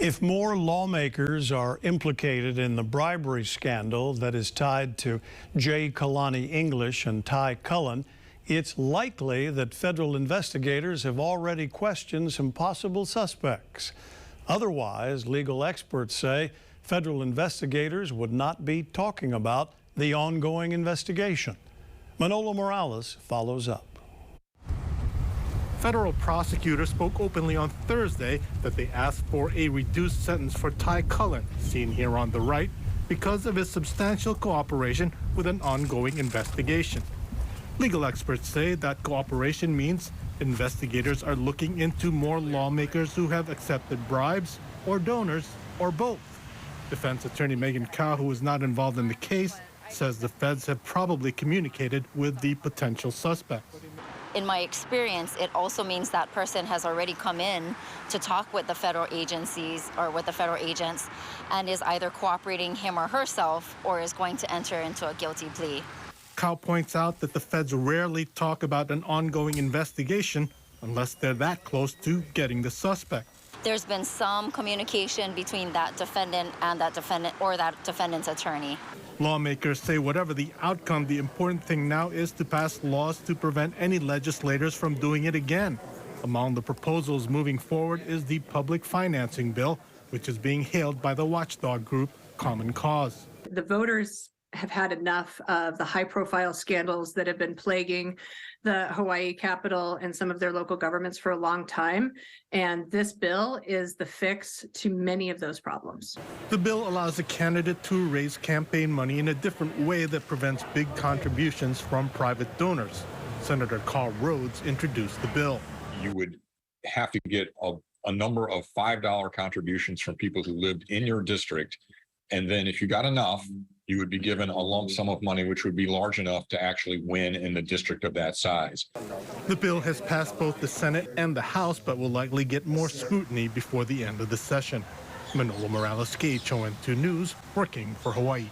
If more lawmakers are implicated in the bribery scandal that is tied to J. Kalani English and Ty Cullen, it's likely that federal investigators have already questioned some possible suspects. Otherwise, legal experts say federal investigators would not be talking about the ongoing investigation. Manolo Morales follows up. Federal prosecutors spoke openly on Thursday that they asked for a reduced sentence for Ty Cullen, seen here on the right, because of his substantial cooperation with an ongoing investigation. Legal experts say that cooperation means investigators are looking into more lawmakers who have accepted bribes or donors or both. Defense attorney Megan Cao, who is not involved in the case, says the feds have probably communicated with the potential suspects. In my experience, it also means that person has already come in to talk with the federal agencies or with the federal agents and is either cooperating him or herself or is going to enter into a guilty plea. Cao points out that the feds rarely talk about an ongoing investigation unless they're that close to getting the suspect. There's been some communication between that defendant and that defendant or that defendant's attorney. Lawmakers say whatever the outcome, the important thing now is to pass laws to prevent any legislators from doing it again. Among the proposals moving forward is the public financing bill, which is being hailed by the watchdog group Common Cause. The voters have had enough of the high-profile scandals that have been plaguing the Hawaii Capitol and some of their local governments for a long time, and this bill is the fix to many of those problems. The bill allows a candidate to raise campaign money in a different way that prevents big contributions from private donors. Senator Carl Rhodes introduced the bill. You would have to get a number of $5 contributions from people who lived in your district, and then if you got enough, you would be given a lump sum of money which would be large enough to actually win in the district of that size. The bill has passed both the Senate and the House, but will likely get more scrutiny before the end of the session. Manolo Morales, KHON2 News, working for Hawaii.